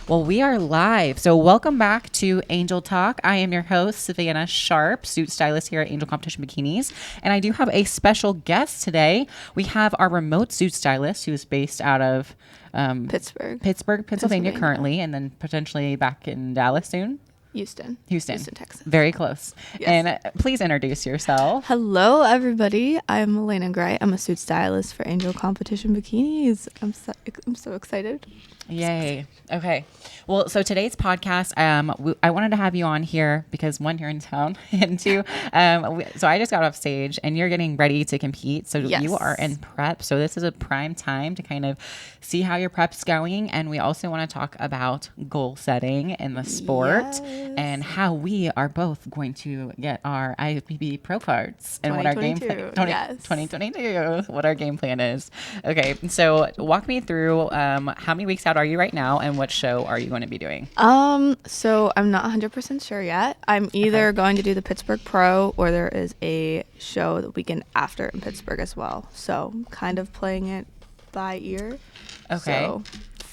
Well, we are live. So, welcome back to Angel Talk. I am your host, Savannah Sharp, suit stylist here at Angel Competition Bikinis. And I do have a special guest today. We have our remote suit stylist who is based out of Pittsburgh, Pennsylvania currently, and then potentially back in Dallas soon. Houston, Texas. Very close. Yes. And please introduce yourself. Hello, everybody. I'm Malayna Gray. I'm a suit stylist for Angel Competition Bikinis. I'm so excited. Yay. Okay. Well, so today's podcast, I wanted to have you on here because one, you're in town, and two, so I just got off stage and you're getting ready to compete. So Yes. you are in prep. So this is a prime time to kind of see how your prep's going. And we also want to talk about goal setting in the sport and how we are both going to get our IFBB pro cards and what our game plan, 2022, what our game plan is. Okay. So walk me through, how many weeks out are you right now and what show are you going to be doing? So I'm not 100% sure yet. I'm either going to do the Pittsburgh Pro or there is a show the weekend after in Pittsburgh as well. So I'm kind of playing it by ear. Okay. So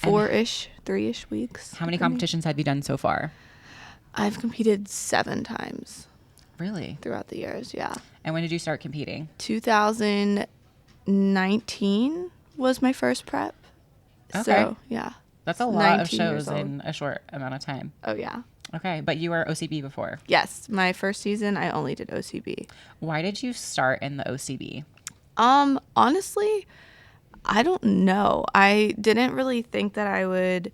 3-ish weeks. How many competitions have you done so far? I've competed 7 times. Really? Throughout the years, yeah. And when did you start competing? 2019 was my first prep. Okay. So, yeah. That's a lot of shows in a short amount of time. Oh, yeah. Okay, but you were OCB before. Yes. My first season, I only did OCB. Why did you start in the OCB? Honestly, I don't know. I didn't really think that I would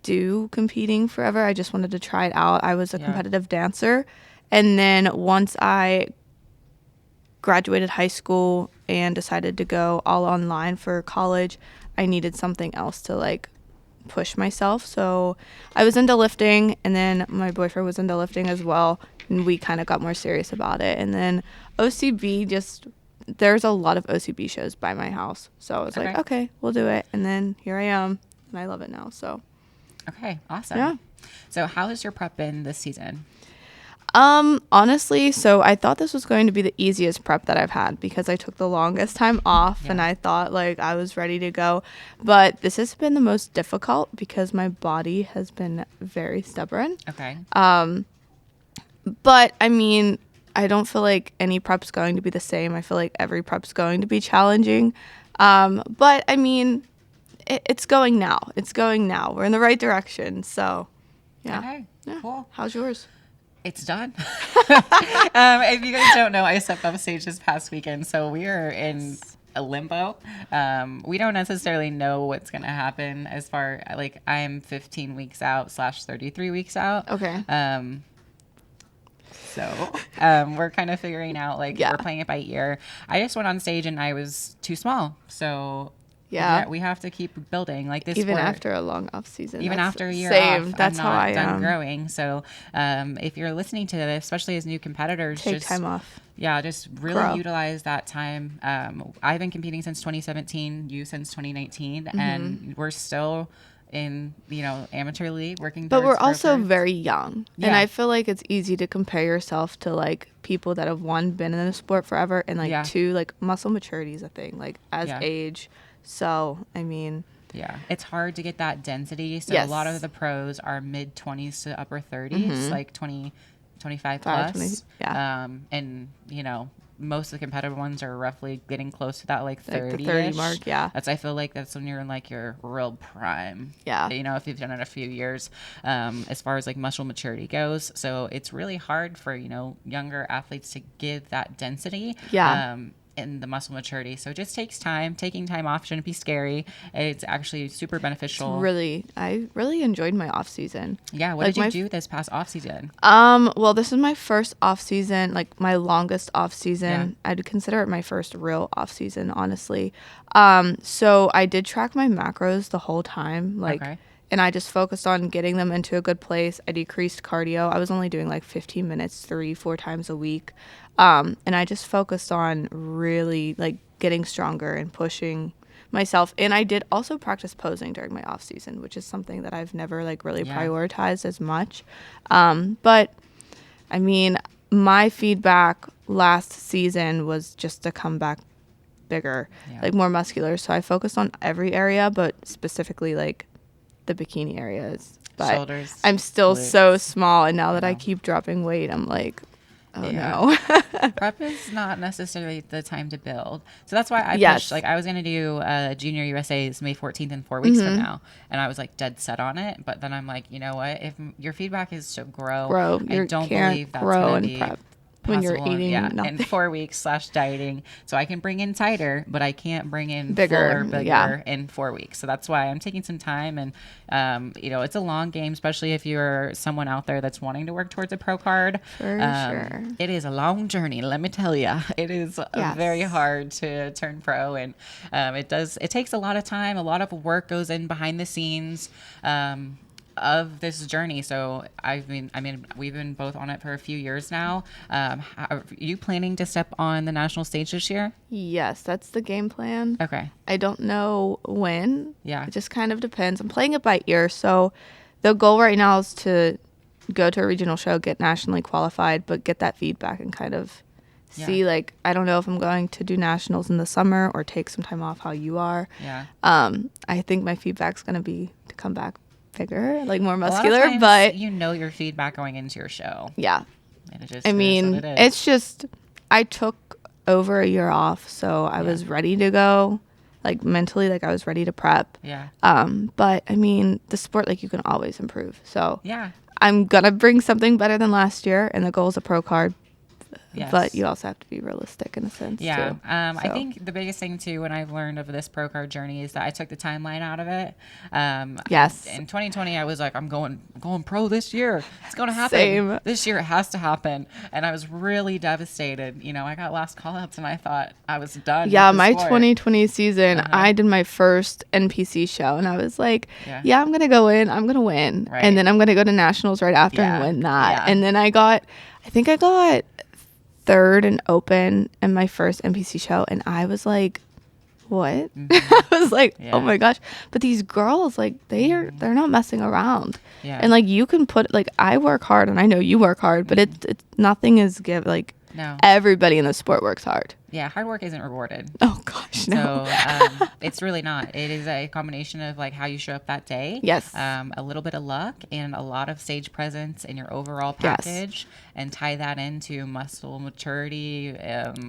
do competing forever. I just wanted to try it out. I was a competitive dancer. And then once I graduated high school and decided to go all online for college, I needed something else to like push myself. So I was into lifting, and then my boyfriend was into lifting as well, and we kind of got more serious about it. And then OCB, there's a lot of OCB shows by my house. So I was like, okay, we'll do it. And then here I am, and I love it now. So okay, awesome. Yeah. So how has your prep been this season? Honestly, so I thought this was going to be the easiest prep that I've had because I took the longest time off and I thought like I was ready to go. But this has been the most difficult because my body has been very stubborn. Okay. But I mean, I don't feel like any prep's going to be the same. I feel like every prep's going to be challenging. But I mean, it's going now. We're in the right direction. So, yeah. Okay, yeah. Cool. How's yours? It's done. If you guys don't know, I stepped off stage this past weekend, so we are in a limbo. We don't necessarily know what's going to happen as far, like, I'm 15 weeks out / 33 weeks out. Okay. So we're kind of figuring out, like, we're playing it by ear. I just went on stage and I was too small, so... Yeah, we have to keep building like this. Even after a long off season. Even after a year same. off, That's how I am. am. Growing. So if you're listening to this, especially as new competitors, take time off. Yeah, just really utilize that time. I've been competing since 2017, you since 2019, and we're still in, amateur league working. But we're also very young. Yeah. And I feel like it's easy to compare yourself to like people that have been in the sport forever and like two, like muscle maturity is a thing, like as age. So, I mean... Yeah, it's hard to get that density. So a lot of the pros are mid-20s to upper 30s, like 20, 25 plus. 20, yeah. And, most of the competitive ones are roughly getting close to that, like 30-ish. Like the 30 mark, yeah. I feel like that's when you're in, like, your real prime. Yeah. If you've done it a few years, as far as, like, muscle maturity goes. So it's really hard for, younger athletes to give that density. Yeah. In the muscle maturity. So it just takes time. Taking time off shouldn't be scary. It's actually super beneficial. I really enjoyed my off season. Yeah. What did you do this past off season? Well, this is my first off season, like my longest off season. Yeah. I'd consider it my first real off season, honestly. So I did track my macros the whole time. And I just focused on getting them into a good place. I decreased cardio. I was only doing like 15 minutes 3-4 times a week. And I just focused on really like getting stronger and pushing myself. And I did also practice posing during my off season, which is something that I've never like really prioritized as much. But I mean, my feedback last season was just to come back bigger, like more muscular. So I focused on every area, but specifically like the bikini areas. But shoulders, I'm still glutes. so small, and now that I No. keep dropping weight, I'm like, oh Yeah. no. Prep is not necessarily the time to build. So that's why I Yes. pushed. Like, I was going to do Junior USA's May 14th in 4 weeks from Mm-hmm. now. And I was like dead set on it. But then I'm like, you know what? If your feedback is to grow, Grow. I You don't can't believe that's grow going in to be prep when you're possible eating in nothing. 4 weeks / dieting. So I can bring in tighter, but I can't bring in Bigger, fuller, bigger yeah. in 4 weeks. So that's why I'm taking some time. And, it's a long game, especially if you're someone out there that's wanting to work towards a pro card. For sure. It is a long journey, let me tell you. It is Yes. very hard to turn pro, and it takes a lot of time. A lot of work goes in behind the scenes. Of this journey. So we've been both on it for a few years now. Are you planning to step on the national stage this year? Yes, that's the game plan. Okay. I don't know when. Yeah. It just kind of depends. I'm playing it by ear. So the goal right now is to go to a regional show, get nationally qualified, but get that feedback and kind of see, like, I don't know if I'm going to do nationals in the summer or take some time off how you are. Yeah. I think my feedback's going to be to come back bigger, like more A lot of muscular, times but your feedback going into your show. yeah. And it just I is mean, what it is. it's just, I took over a year off, so I was ready to go, like mentally, like I was ready to prep. Yeah. But I mean, the sport, like you can always improve. So Yeah. I'm gonna bring something better than last year, and the goal is a pro card. Yes. But you also have to be realistic in a sense Yeah. too. I So, think the biggest thing too, when I've learned of this pro card journey, is that I took the timeline out of it. yes. In 2020, I was like, I'm going pro this year. It's going to happen. Same. This year it has to happen. And I was really devastated. I got last call ups and I thought I was done. Yeah, with the my sport. 2020 season, I did my first NPC show, and I was like, yeah, I'm going to go in. I'm going to win. Right. And then I'm going to go to nationals right after and win that. Yeah. And then I think I got third and open in my first NPC show, and I was like, what? I was like, oh my gosh. But these girls, like, they're not messing around. Yeah. And like, you can put, like, I work hard, and I know you work hard, but it's nothing is No. everybody in the sport works hard. Yeah, hard work isn't rewarded. Oh gosh, no. So it's really not. It is a combination of like how you show up that day. Yes. A little bit of luck and a lot of stage presence in your overall Yes. package, and tie that into muscle maturity,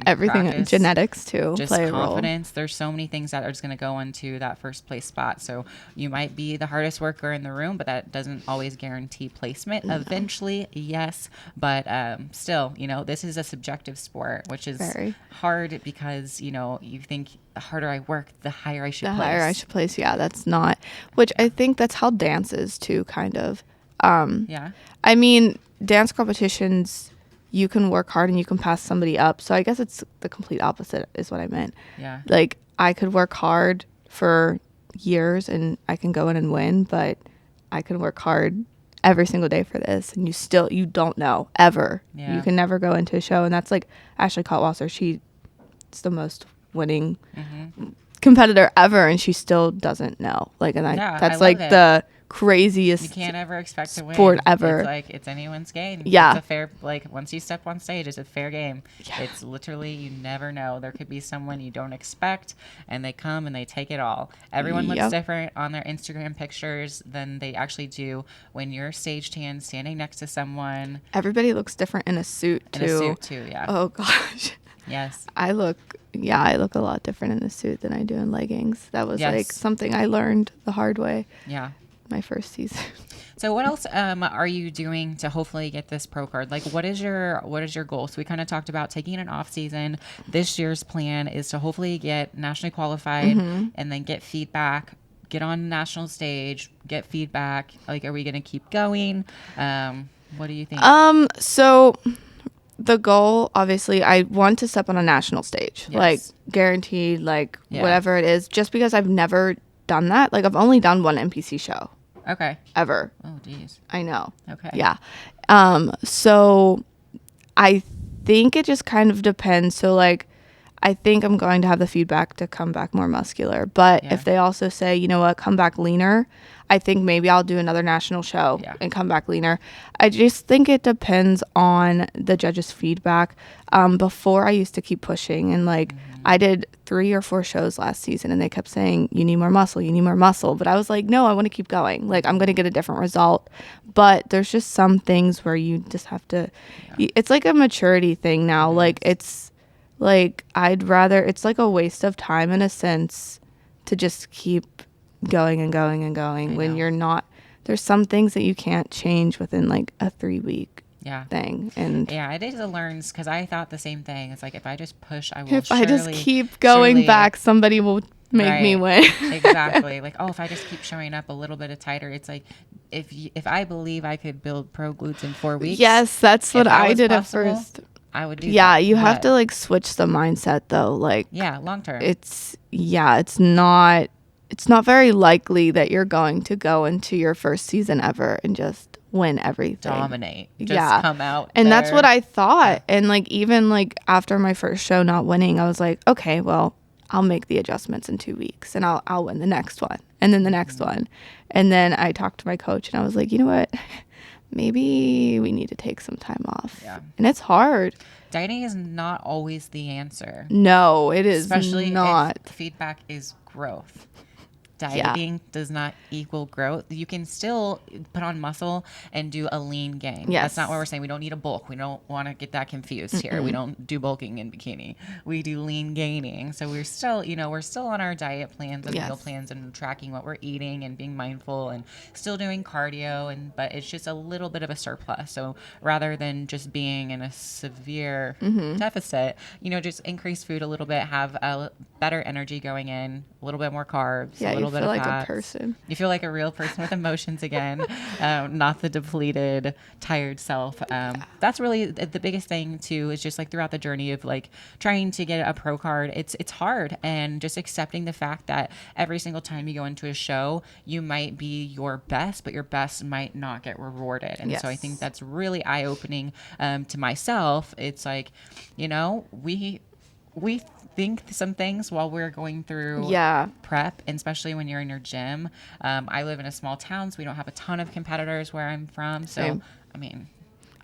Everything, practice, genetics too, just play a role. confidence. There's so many things that are just going to go into that first place spot. So you might be the hardest worker in the room, but that doesn't always guarantee placement. Eventually, yes, but still, this is a subjective sport, which is Very. hard because you think the harder I work, the higher I should The place. higher I should place. Yeah, that's not. Which I think that's how dance is too, kind of. Yeah. I mean, dance competitions, you can work hard and you can pass somebody up. So I guess it's the complete opposite is what I meant. Yeah. Like, I could work hard for years and I can go in and win, but I can work hard every single day for this, and you don't know ever. Yeah. You can never go into a show, and that's like Ashley Cotwasser. She's the most winning competitor ever, and she still doesn't know. Like, and Yeah, that's I like love it. the craziest You can't ever expect to win. sport ever. It's like it's anyone's game. Yeah. It's a fair, like, once you step on stage, it's a fair game. Yeah. It's literally, you never know. There could be someone you don't expect, and they come and they take it all. Everyone looks Yep. different on their Instagram pictures than they actually do when you're stagehand standing next to someone Everybody looks different in a suit too. in a suit too. Yeah. Oh gosh. Yes. I look a lot different in a suit than I do in leggings. That was Yes. like something I learned the hard way Yeah. my first season. So what else are you doing to hopefully get this pro card? Like, what is your goal? So we kind of talked about taking an off season. This year's plan is to hopefully get nationally qualified and then get feedback, get on the national stage, get feedback. Like, are we going to keep going? What do you think? So the goal, obviously, I want to step on a national stage, Yes. like guaranteed, like Yeah. whatever it is, just because I've never done that. Like, I've only done one NPC show Okay. ever. Oh, geez. I know. Okay. Yeah. So I think it just kind of depends. So like, I think I'm going to have the feedback to come back more muscular. But Yeah. if they also say, you know what, come back leaner, I think maybe I'll do another national show and come back leaner. I just think it depends on the judges' feedback. Before I used to keep pushing, and like I did 3 or 4 shows last season and they kept saying, you need more muscle, you need more muscle. But I was like, no, I want to keep going. Like I'm going to get a different result. But there's just some things where you just have to, it's like a maturity thing now. Like it's like, I'd rather, it's like a waste of time in a sense to just keep going and going and going when you're not, there's some things that you can't change within like a 3-week thing. And it is a learns, because I thought the same thing. It's like, if I just push, I will if I just keep going back, somebody will make me win. Exactly. Like, oh, if I just keep showing up a little bit tighter, it's like, if I believe I could build pro glutes in 4 weeks. Yes, that's what I did at first. I would do that. You have to like switch the mindset though. Like long term. It's not very likely that you're going to go into your first season ever and just win everything. Dominate. Just come out. And that's what I thought. And like even like after my first show not winning, I was like, okay, well, I'll make the adjustments in 2 weeks and I'll win the next one and then the next one. And then I talked to my coach and I was like, you know what? Maybe we need to take some time off. Yeah. And it's hard. Dieting is not always the answer. No, it is especially not. If feedback is growth. Dieting does not equal growth. You can still put on muscle and do a lean gain. Yes. That's not what we're saying. We don't need a bulk. We don't want to get that confused here. We don't do bulking in bikini. We do lean gaining. So we're still, we're still on our diet plans and meal plans and tracking what we're eating and being mindful and still doing cardio. But it's just a little bit of a surplus. So rather than just being in a severe deficit, just increase food a little bit, have a better energy going in, a little bit more carbs, a little bit of fats. A person. You feel like a real person with emotions again, not the depleted, tired self. That's really the biggest thing too, is just like throughout the journey of like trying to get a pro card, it's hard, and just accepting the fact that every single time you go into a show, you might be your best, but your best might not get rewarded. And so I think that's really eye-opening to myself. It's like, we think some things while we're going through prep, and especially when you're in your gym. I live in a small town, so we don't have a ton of competitors where I'm from. So, Same. I mean,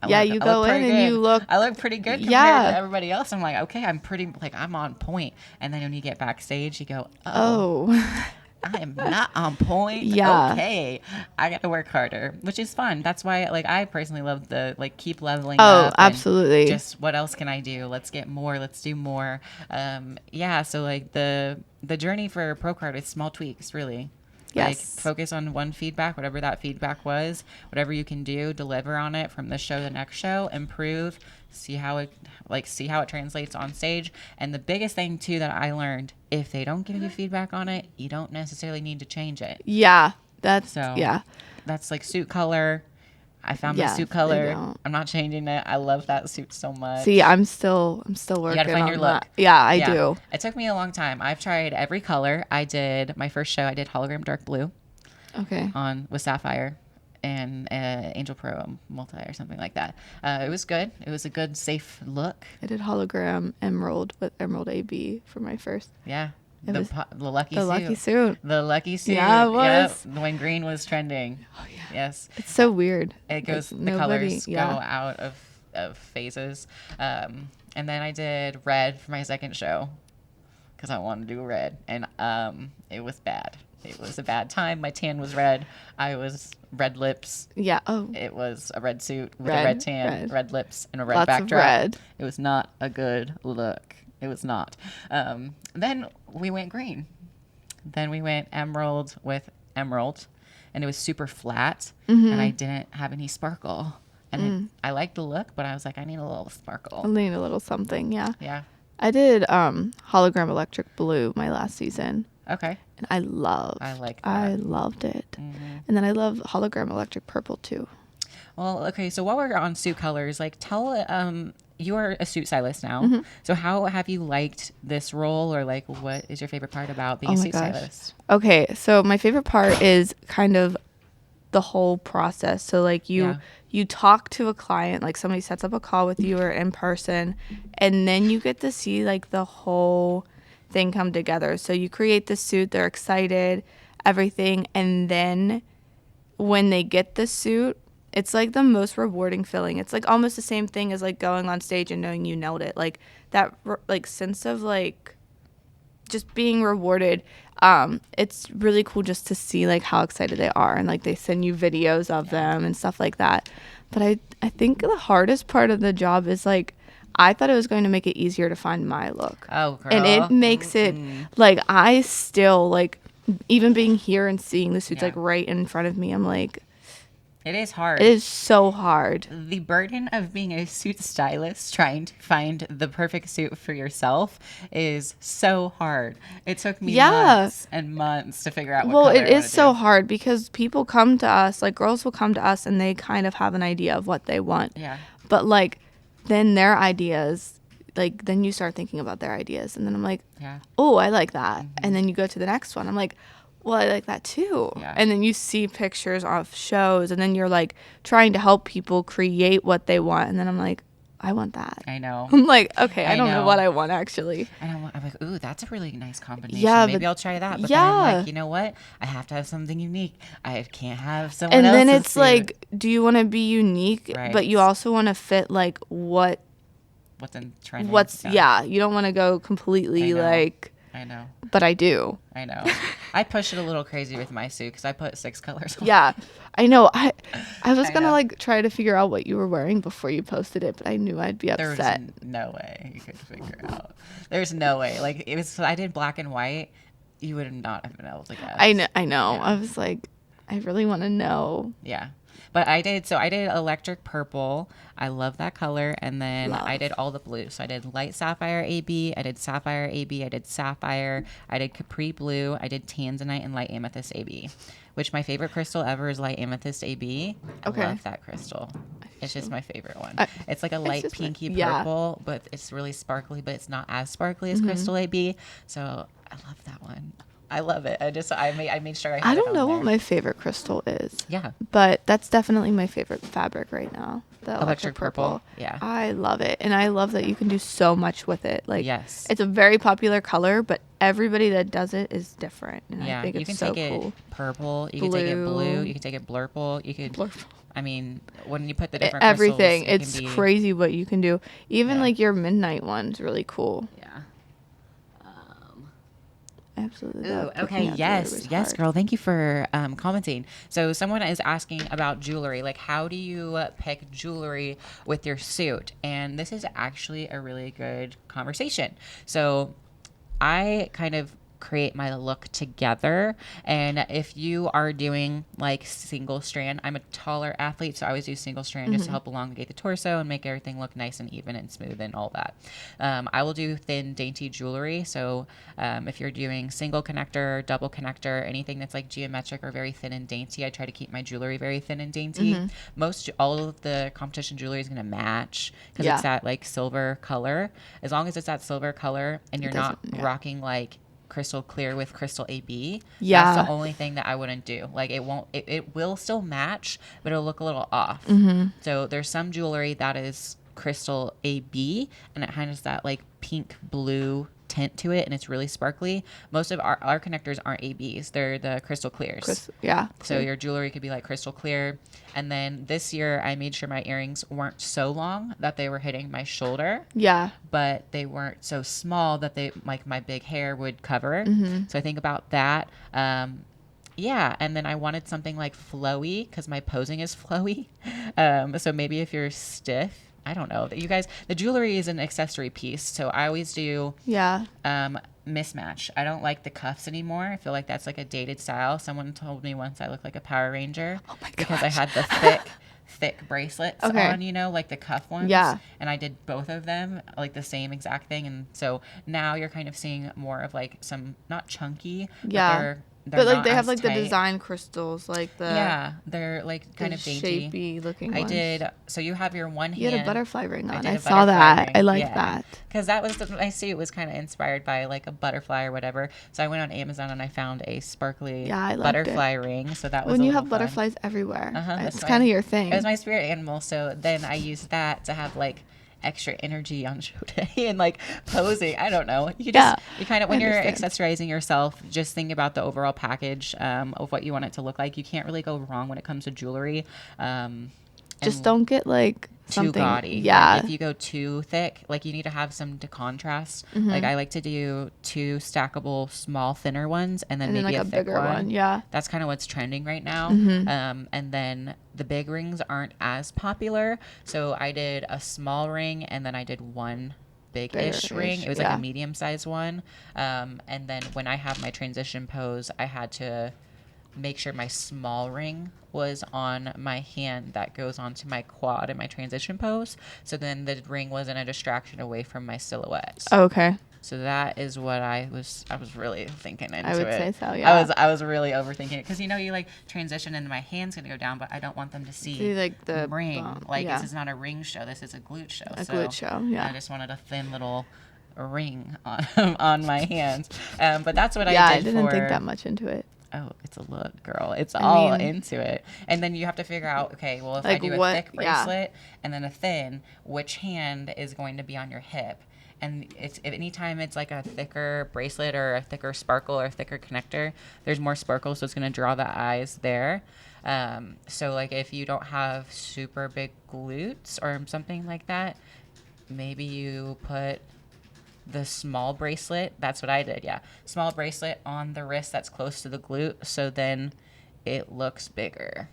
you go in and you look. I look pretty good compared to everybody else. I'm like, okay, I'm on point. And then when you get backstage, you go, oh. I am not on point. Okay. I got to work harder, which is fun. That's why, I personally love the, keep leveling up. Oh, absolutely. Just what else can I do? Let's get more. Let's do more. So, the journey for pro card is small tweaks, really. Yes. Focus on one feedback, whatever that feedback was, whatever you can do, deliver on it from this show to the next show, improve, see how it translates on stage. And the biggest thing too that I learned, if they don't give you feedback on it, you don't necessarily need to change it. Yeah. That's like suit color. I found my suit color. I'm not changing it. I love that suit so much. See, I'm still working you gotta find on your look. That. Yeah, I do. It took me a long time. I've tried every color. I did my first show. I did hologram dark blue. Okay. With sapphire and Angel Pro multi or something like that. It was good. It was a good, safe look. I did hologram emerald with emerald AB for my first. Yeah. The lucky suit. The lucky suit. Yeah, it was. Yep. When green was trending. Oh, yeah. Yes. It's so weird. It goes, the colors go out of phases. And then I did red for my second show because I wanted to do red. And it was bad. It was a bad time. My tan was red. I was red lips. Yeah. Oh. It was a red suit with a red tan, red lips, and a red backdrop. Of red. It was not a good look. It was not. Then we went green. Then we went emerald with emerald, and it was super flat, and I didn't have any sparkle. And I liked the look, but I was like, I need a little sparkle. I need a little something, yeah. Yeah. I did hologram electric blue my last season. Okay. And I loved it. Mm-hmm. And then I love hologram electric purple too. Well, okay, so while we're on suit colors, tell you are a suit stylist now. Mm-hmm. So how have you liked this role, or what is your favorite part about being a suit stylist? Okay, so my favorite part is kind of the whole process. So like you talk to a client, like somebody sets up a call with you or in person, and then you get to see like the whole thing come together. So you create the suit, they're excited, everything, and then when they get the suit, it's like the most rewarding feeling. It's like almost the same thing as like going on stage and knowing you nailed it. Like that like sense of like just being rewarded. It's really cool just to see like how excited they are, and like they send you videos of them and stuff like that. But I think the hardest part of the job is like I thought it was going to make it easier to find my look. Oh, girl. And it makes it like I still like even being here and seeing the suits like right in front of me, I'm like, it is hard. It is so hard. The burden of being a suit stylist, trying to find the perfect suit for yourself, is so hard. It took me months and months to figure out what color it is so hard because people come to us, like girls will come to us and they kind of have an idea of what they want. Yeah. But like then their ideas, like then you start thinking about their ideas, and then I'm like, oh, I like that. And then you go to the next one. I'm like, well, I like that too. Yeah. And then you see pictures of shows, and then you're like trying to help people create what they want. And then I'm like, I want that. I know. I'm like, okay, I don't know what I want actually. And I'm like, ooh, that's a really nice combination. Yeah, maybe I'll try that. But then I'm like, you know what? I have to have something unique. I can't have someone else's. And then it's like, do you want to be unique, but you also want to fit like what's in trend? You don't want to go completely like. I know. But I do. I know. I push it a little crazy with my suit because I put 6 colors on. Yeah, I know. I was going to like try to figure out what you were wearing before you posted it, but I knew I'd be upset. There was no way you could figure out. There's no way. Like I did black and white. You would not have been able to guess. I know. Yeah. I was like, I really want to know. Yeah. But I did electric purple. I love that color. And then I did all the blues. So I did light sapphire AB. I did sapphire AB. I did sapphire. I did capri blue. I did tanzanite and light amethyst AB, which my favorite crystal ever is light amethyst AB. I love that crystal. It's just my favorite one. It's like a light pinky purple, but it's really sparkly, but it's not as sparkly as crystal AB. So I love that one. I love it. I made sure I don't know what my favorite crystal is. Yeah. But that's definitely my favorite fabric right now. The electric purple. Yeah. I love it. And I love that you can do so much with it. Like yes. It's a very popular color, but everybody that does it is different. And I think it's so cool. You can take it purple, you can take it blue, you can take it blurple, you could I mean, when you put the different everything, crystals, it's crazy what you can do. Even like your midnight one's really cool. Yeah. Absolutely. Ooh, okay. Yes, girl. Thank you for commenting. So someone is asking about jewelry. Like, how do you pick jewelry with your suit? And this is actually a really good conversation. So I kind of create my look together. And if you are doing like single strand, I'm a taller athlete, so I always do single strand just to help elongate the torso and make everything look nice and even and smooth and all that. I will do thin, dainty jewelry. So if you're doing single connector, double connector, anything that's like geometric or very thin and dainty, I try to keep my jewelry very thin and dainty. All of the competition jewelry is going to match because it's that like silver color. As long as it's that silver color and you're not rocking like crystal clear with crystal AB. That's the only thing that I wouldn't do. Like it will still match, but it'll look a little off. So there's some jewelry that is crystal AB and it has that like pink blue tint to it and it's really sparkly. Most of our connectors aren't ABs. They're the crystal clears. So your jewelry could be like crystal clear. And then this year I made sure my earrings weren't so long that they were hitting my shoulder. But they weren't so small that they like my big hair would cover. So I think about that. And then I wanted something like flowy because my posing is flowy. So maybe if you're stiff, I don't know that you guys, the jewelry is an accessory piece. So I always do mismatch. I don't like the cuffs anymore. I feel like that's like a dated style. Someone told me once I look like a Power Ranger because I had the thick bracelets on, you know, like the cuff ones. And I did both of them, like the same exact thing. And so now you're kind of seeing more of like some, not chunky, but they're But like not they have as like the tight. design crystals, like the Yeah, they're like kind the of dainty. shapy looking I ones. did. So you have your one You had a hand. butterfly ring I on. did I a saw butterfly that. ring. I like Yeah. that. Because that was my suit was kind of inspired by like a butterfly or whatever. So I went on Amazon and I found a sparkly Yeah, I liked butterfly it. ring. So that was When a you little have fun. butterflies everywhere, That's it's my, kind of your it thing. was my spirit animal. So then I used that to have like extra energy on show day and like posing. I don't know. You just you kind of when you're accessorizing yourself, just think about the overall package of what you want it to look like. You can't really go wrong when it comes to jewelry. Just don't get like too something gaudy. Yeah. Like if you go too thick, like you need to have some to contrast. Like I like to do 2 stackable small thinner ones and then maybe like a thick bigger one. Yeah. That's kind of what's trending right now. And then the big rings aren't as popular. So I did a small ring and then I did one big-ish ring. It was like a medium-sized one. And then when I have my transition pose, I had to make sure my small ring was on my hand that goes onto my quad in my transition pose. So then the ring wasn't a distraction away from my silhouette. Okay. So that is what I was really thinking into it. I would say so, yeah. I was really overthinking it because you like transition and my hand's going to go down, but I don't want them to see like the ring. This is not a ring show. This is a glute show. Glute show, yeah. I just wanted a thin little ring on on my hands. But that's what I did. Yeah, I didn't think that much into it. Oh, it's a look, girl. It's all into it. And then you have to figure out, okay, well, if I do a thick bracelet and then a thin, which hand is going to be on your hip? And it's anytime it's like a thicker bracelet or a thicker sparkle or a thicker connector, there's more sparkle, so it's going to draw the eyes there. So like if you don't have super big glutes or something like that, maybe you put the small bracelet. That's what I did. Yeah. Small bracelet on the wrist that's close to the glute. So then it looks bigger,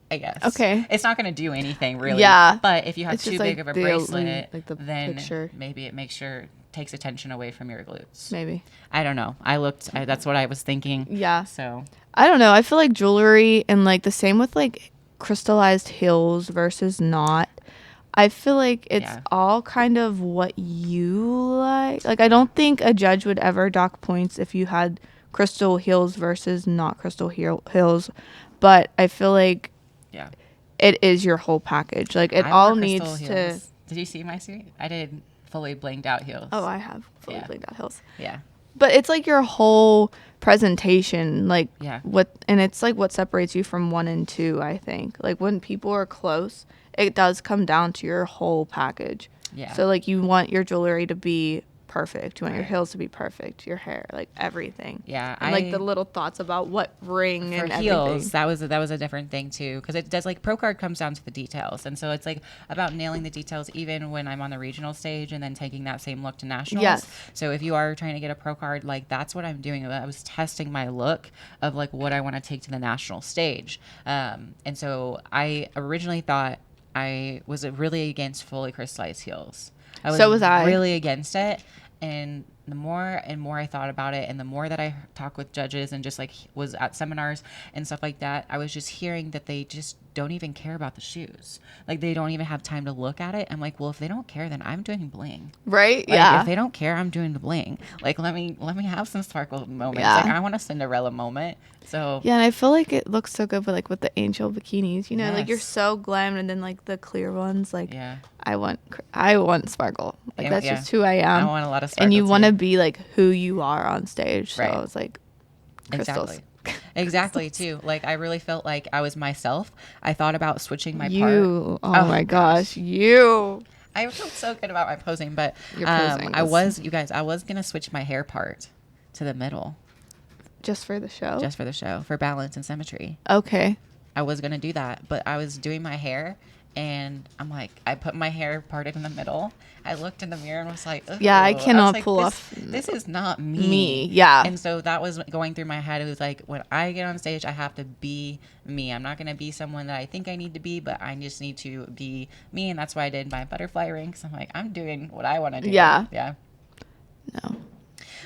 I guess. Okay. It's not going to do anything really. Yeah. But if you have too big of a bracelet, then picture. Maybe it takes attention away from your glutes. Maybe. I don't know. That's what I was thinking. Yeah. So I don't know. I feel like jewelry and like the same with like crystallized heels versus not. I feel like it's all kind of what you like. Like, I don't think a judge would ever dock points if you had crystal heels versus not crystal heels. But I feel like it is your whole package. Like, it all needs to... Did you see my suit? I did fully blinged out heels. Oh, I have fully blinged out heels. Yeah. But it's like your whole presentation, like and it's like what separates you from 1 and 2, I think. Like when people are close, it does come down to your whole package. Yeah. So like you want your jewelry to be perfect. You want your heels to be perfect, your hair, like everything. Yeah. And like the little thoughts about what ring and heels, everything. That was a different thing too, because it does like pro card comes down to the details, and so it's like about nailing the details even when I'm on the regional stage and then taking that same look to nationals. Yes. So if you are trying to get a pro card, like that's what I'm doing. I was testing my look of like what I want to take to the national stage, and so I originally thought I was really against fully crystallized heels. So was I. Really against it. And the more and more I thought about it, and the more that I talked with judges and just like was at seminars and stuff like that, I was just hearing that they just don't even care about the shoes. Like they don't even have time to look at it. I'm like, well, if they don't care, then I'm doing bling. Right? Like, yeah. If they don't care, I'm doing the bling. Like let me have some sparkle moments. Yeah. Like I want a Cinderella moment. So yeah, and I feel like it looks so good with the angel bikinis. You know, like you're so glammed, and then like the clear ones. Like I want sparkle. Like that's just who I am. I want a lot of sparkle. And you want to be like who you are on stage. So right. I was like, crystals. Exactly too. Like I really felt like I was myself. I thought about switching my part. Oh my gosh, you. I felt so good about my posing, but your posing I was gonna switch my hair part to the middle. Just for the show? Just for the show, for balance and symmetry. Okay. I was going to do that, but I was doing my hair, and I'm like, I put my hair parted in the middle. I looked in the mirror and was like, yeah, I cannot pull off. This is not me. Yeah. And so that was going through my head. It was like, when I get on stage, I have to be me. I'm not going to be someone that I think I need to be, but I just need to be me. And that's why I did my butterfly ring. Because I'm like, I'm doing what I want to do. Yeah. Yeah. No.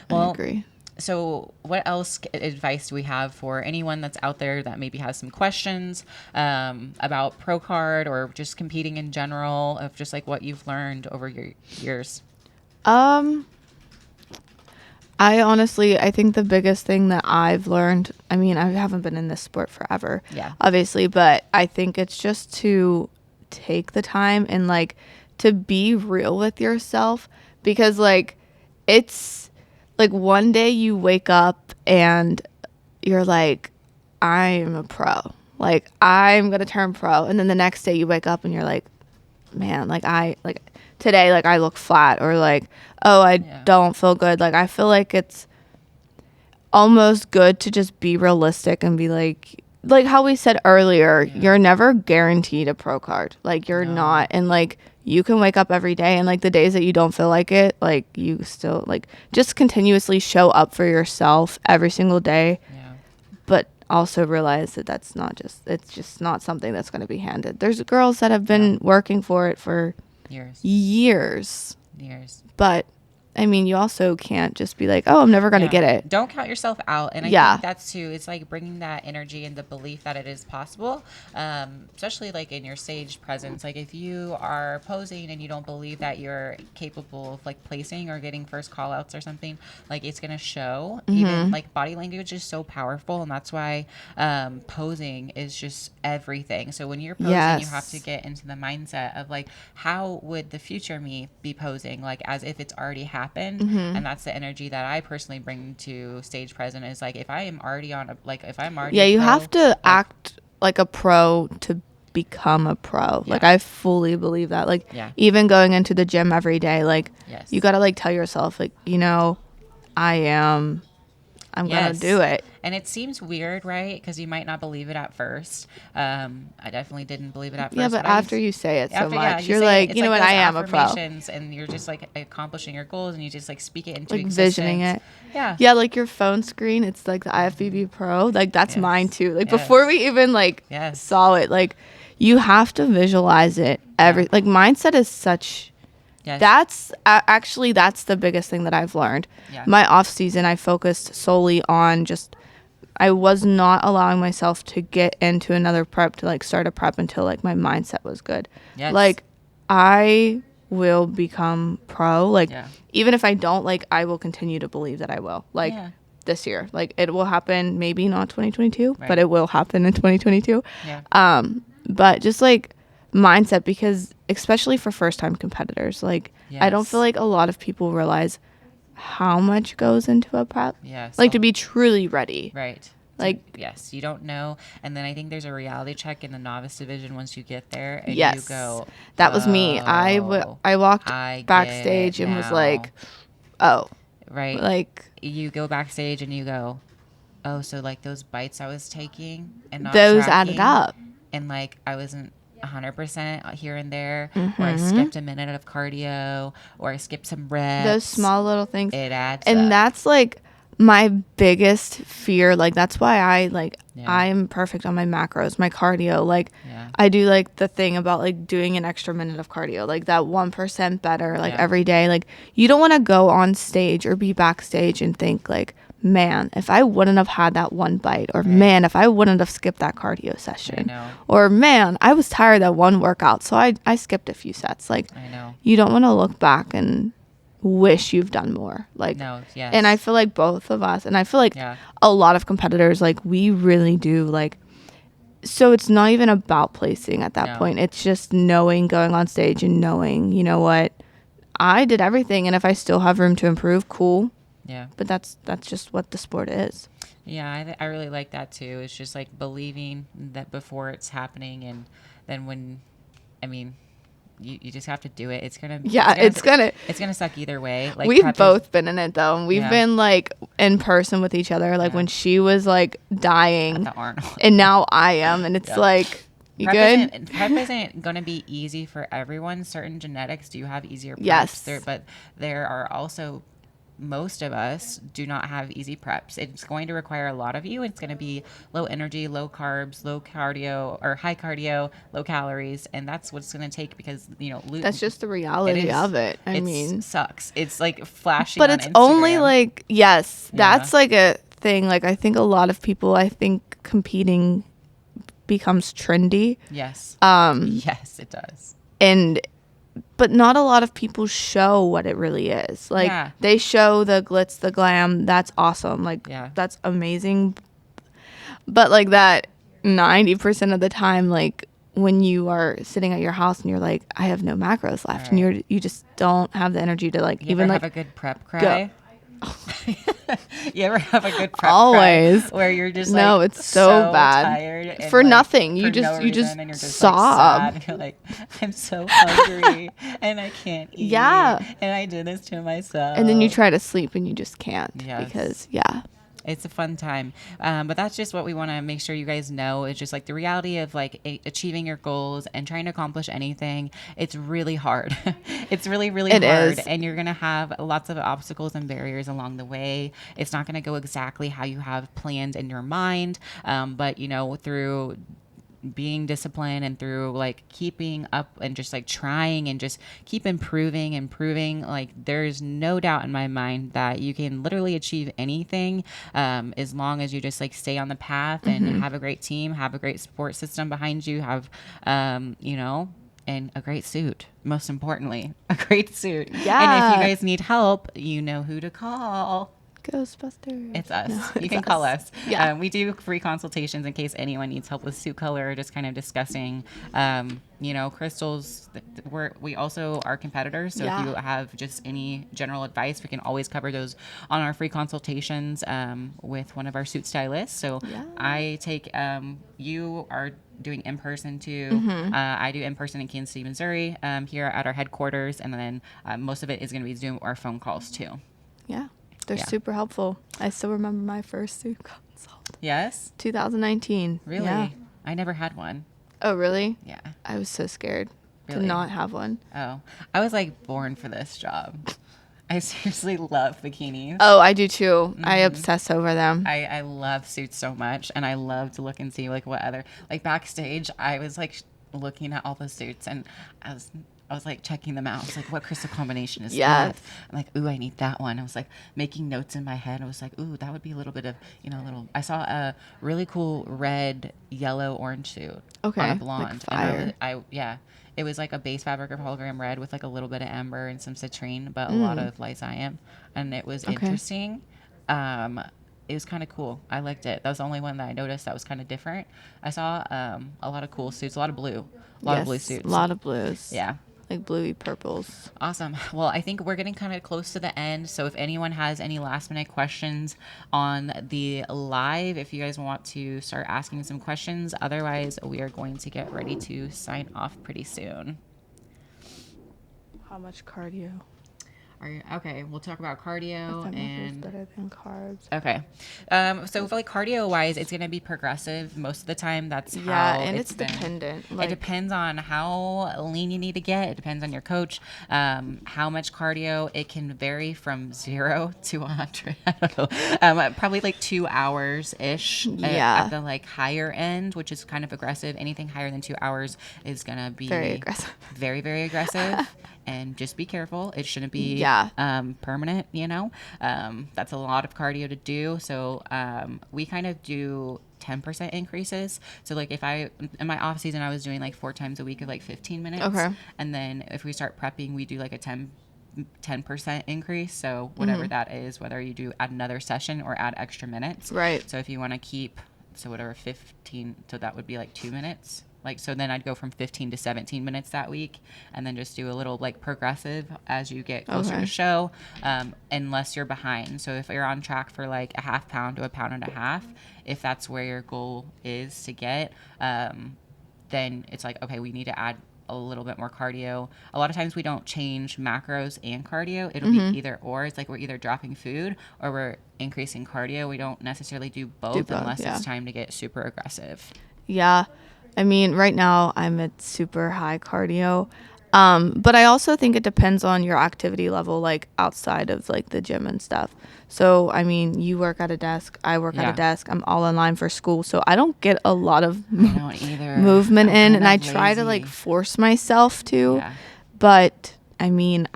Well, I agree. So what else advice do we have for anyone that's out there that maybe has some questions about pro card or just competing in general, of just like what you've learned over your years? I think the biggest thing that I've learned, I mean, I haven't been in this sport forever, obviously, but I think it's just to take the time and like to be real with yourself, because like it's like one day you wake up and you're like, I'm a pro, like I'm gonna turn pro, and then the next day you wake up and you're like, man, like today, like I look flat, or like, oh, I don't feel good. Like I feel like it's almost good to just be realistic and be like how we said earlier, you're never guaranteed a pro card. Like you're not, and like you can wake up every day, and like the days that you don't feel like it, like you still like just continuously show up for yourself every single day. But also realize that it's just not something that's going to be handed. There's girls that have been working for it for years. But I mean, you also can't just be like, oh, I'm never going to get it. Don't count yourself out. And I think that's too, it's like bringing that energy and the belief that it is possible, especially like in your stage presence. Like if you are posing and you don't believe that you're capable of like placing or getting first call outs or something, like it's going to show. Even like body language is so powerful. And that's why posing is just everything. So when you're posing, you have to get into the mindset of like, how would the future me be posing? Like as if it's already happened. And that's the energy that I personally bring to stage present, is like if I am already on a, like if I'm already you have to act like a pro to become a pro. Like I fully believe that. Like even going into the gym every day, like you gotta like tell yourself, like, you know, I'm gonna do it. And it seems weird, right? Because you might not believe it at first. I definitely didn't believe it at first. Yeah, but after you say it so much, you're like, you know what, I am a pro. And you're just like accomplishing your goals, and you just like speak it into like existence. Visioning it. Yeah, like your phone screen, it's like the IFBB Pro. Like that's mine too. Like before we even like saw it, like you have to visualize it. Like mindset is such. That's actually that's the biggest thing that I've learned. My off season, I focused solely on just, I was not allowing myself to get into another prep, to like start a prep until like my mindset was good. Like I will become pro. Like even if I don't, like I will continue to believe that I will. Like this year, like it will happen. Maybe not 2022, but it will happen in 2022. But just like mindset, because especially for first time competitors, like I don't feel like a lot of people realize how much goes into a prep. Like to be truly ready. Like you don't know. And then I think there's a reality check in the novice division once you get there, and you go, that was me. I walked backstage and was like, oh, like you go backstage and you go, oh, so like those bites I was taking and not those tracking, added up, and like I wasn't 100% here and there, or I skipped a minute of cardio, or I skipped some reps. Those small little things, it adds and up. That's like my biggest fear. Like that's why I am perfect on my macros, my cardio. Like I do like the thing about like doing an extra minute of cardio, like that 1% better, like every day. Like you don't want to go on stage or be backstage and think like, man, if I wouldn't have had that one bite, or man, if I wouldn't have skipped that cardio session, or man, I was tired that one workout, so I skipped a few sets. Like you don't want to look back and wish you've done more. Like and I feel like both of us, and I feel like a lot of competitors, like we really do, like, so it's not even about placing at that point. It's just knowing, going on stage and knowing, you know what, I did everything, and if I still have room to improve, cool. But that's just what the sport is. I really like that too. It's just like believing that before it's happening, and then when, I mean, you just have to do it. It's gonna suck either way. Like we've both been in it though, and we've been like in person with each other. Like when she was like dying, at the Arnold, and now I am, and it's like. Prep isn't going to be easy for everyone. Certain genetics do have easier preps, but there are also, most of us do not have easy preps. It's going to require a lot of you. It's going to be low energy, low carbs, low cardio, or high cardio, low calories, and that's what it's going to take, because that's just the reality of it. I mean, sucks. It's like flashing, but it's Instagram. Only like that's like a thing. Like I think a lot of people, I think competing becomes trendy. Yes, it does. And but not a lot of people show what it really is. Like they show the glitz, the glam. That's awesome. Like that's amazing. But like that 90% of the time, like when you are sitting at your house and you're like, I have no macros left, and you just don't have the energy to like even like have a good prep cry. You ever have a good prep always cry where you're just no, like it's so bad tired for like, nothing. For you just no you just and you're just sob. Like, sad. And you're like, I'm so hungry and I can't eat. And I did this to myself. And then you try to sleep and you just can't because it's a fun time. But that's just what we want to make sure you guys know. It's just like the reality of like achieving your goals and trying to accomplish anything. It's really hard. It's really, really hard. And you're going to have lots of obstacles and barriers along the way. It's not going to go exactly how you have planned in your mind. But, you know, through being disciplined and through like keeping up and just like trying and just keep improving, like there's no doubt in my mind that you can literally achieve anything as long as you just like stay on the path and have a great team, have a great support system behind you, have you know, and a great suit, most importantly, a great suit. And if you guys need help, you know who to call. Ghostbusters. It's us. No, you can call us. Yeah. We do free consultations in case anyone needs help with suit color or just kind of discussing, you know, crystals. We also are competitors. So if you have just any general advice, we can always cover those on our free consultations with one of our suit stylists. So I take, you are doing in person too. I do in person in Kansas City, Missouri, here at our headquarters. And then most of it is going to be Zoom or phone calls too. Yeah. They're super helpful. I still remember my first Zoom consult. Yes? 2019. Really? Yeah. I never had one. Oh, really? Yeah. I was so scared to not have one. Oh, I was like born for this job. I seriously love bikinis. Oh, I do too. I obsess over them. I love suits so much, and I love to look and see like what other, like backstage, I was like looking at all the suits, and I was like checking them out. I was like, what crystal combination is that? I'm like, ooh, I need that one. I was like making notes in my head. I was like, ooh, that would be a little bit of, you know, I saw a really cool red, yellow, orange suit on a blonde. Like fire. And it was like a base fabric of hologram red with like a little bit of amber and some citrine, but a lot of lysium. And it was interesting. It was kind of cool. I liked it. That was the only one that I noticed that was kind of different. I saw a lot of cool suits, a lot of blue. A lot of blue suits. A lot of blues. Yeah. Like bluey purples. Awesome. Well, I think we're getting kind of close to the end. So if anyone has any last minute questions on the live, if you guys want to start asking some questions, otherwise we are going to get ready to sign off pretty soon. How much cardio? Okay, we'll talk about cardio and better than carbs. Okay, so for like cardio wise, it's gonna be progressive most of the time. That's and it's dependent. Like, it depends on how lean you need to get. It depends on your coach, how much cardio. It can vary from 0 to 100. I don't know, probably like 2 hours ish. At the like higher end, which is kind of aggressive. Anything higher than 2 hours is gonna be very aggressive. Very, very aggressive. And just be careful. It shouldn't be permanent, you know. That's a lot of cardio to do. So we kind of do 10% increases. So like if in my off season, I was doing like 4 times a week of like 15 minutes. Okay. And then if we start prepping, we do like a 10% increase. So whatever that is, whether you do add another session or add extra minutes. Right. So if you want to keep, so whatever 15, so that would be like 2 minutes. Like, so then I'd go from 15 to 17 minutes that week and then just do a little like progressive as you get closer to show, unless you're behind. So if you're on track for like a half pound to a pound and a half, if that's where your goal is to get, then it's like, okay, we need to add a little bit more cardio. A lot of times we don't change macros and cardio. It'll be either or. It's like we're either dropping food or we're increasing cardio. We don't necessarily do both unless it's time to get super aggressive. Yeah. I mean, right now I'm at super high cardio. But I also think it depends on your activity level, like outside of like the gym and stuff. So, I mean, you work at a desk, I work at a desk, I'm all in line for school. So I don't get a lot of movement in, and I try to like force myself to, but I mean,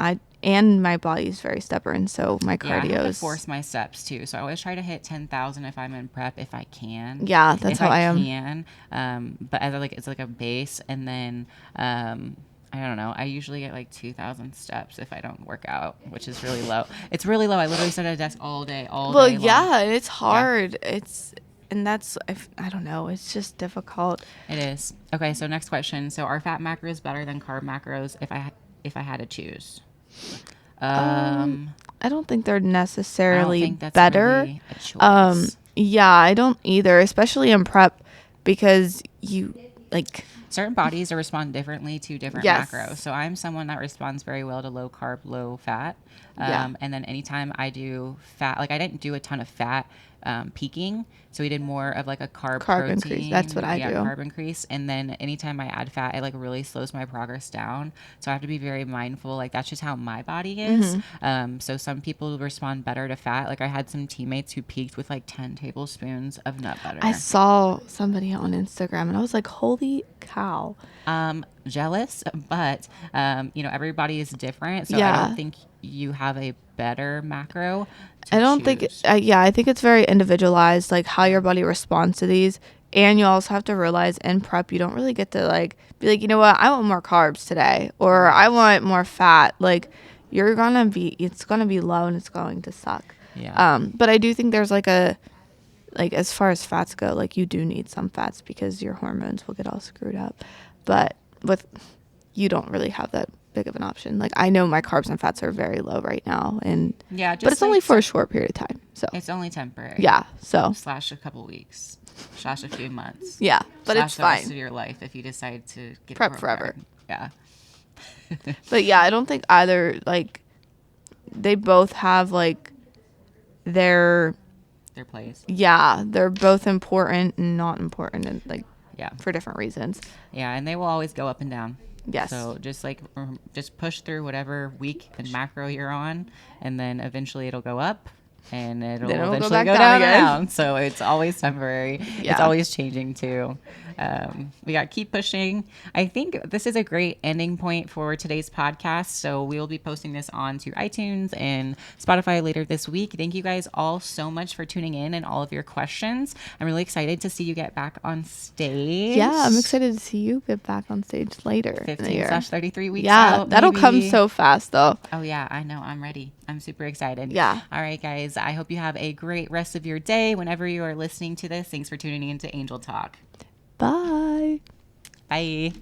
and my body is very stubborn, so my cardio I have to force my steps too. So I always try to hit 10,000 if I'm in prep, if I can. Yeah, that's how I am. But as it's like a base, and then I don't know. I usually get like 2,000 steps if I don't work out, which is really low. It's really low. I literally sit at a desk all day long. Yeah, it's hard. Yeah. And that's, I don't know. It's just difficult. It is. Okay, so next question. So are fat macros better than carb macros if I had to choose? I don't think they're necessarily better. Really a choice. Yeah, I don't either, especially in prep, because you like certain bodies respond differently to different macros. So I'm someone that responds very well to low carb, low fat. And then anytime I do fat, like I didn't do a ton of fat peaking. So we did more of like a carb protein. Increase. That's what I do. Carb increase. And then anytime I add fat, it like really slows my progress down. So I have to be very mindful. Like that's just how my body is. So some people respond better to fat. Like I had some teammates who peaked with like 10 tablespoons of nut butter. I saw somebody on Instagram and I was like, holy cow. Jealous, but everybody is different. So I don't think you have a better macro. I don't think I think it's very individualized, like how your body responds to these. And you also have to realize in prep you don't really get to like be like, you know what, I want more carbs today, or I want more fat. Like it's gonna be low and it's going to suck. But I do think there's like as far as fats go, like you do need some fats because your hormones will get all screwed up. But you don't really have that big of an option. Like I know my carbs and fats are very low right now, but it's only for a short period of time, so it's only temporary. So / a couple weeks / a few months. But it's the fine. Rest of your life if you decide to get prep forever. But I don't think either, like they both have like their place. They're both important and not important, and like for different reasons. And they will always go up and down. Yes. So just push through whatever week and macro you're on, and then eventually it'll go up, and it'll eventually go down again. So it's always temporary. It's always changing too. We got to keep pushing. I think this is a great ending point for today's podcast. So we will be posting this on to iTunes and Spotify later this week. Thank you guys all so much for tuning in and all of your questions. I'm really excited to see you get back on stage. I'm excited to see you get back on stage later. 15/33 weeks out. That'll come so fast though. Oh yeah, I know. I'm ready. I'm super excited. All right, guys. I hope you have a great rest of your day whenever you are listening to this. Thanks for tuning in to Angel Talk. Bye. Bye.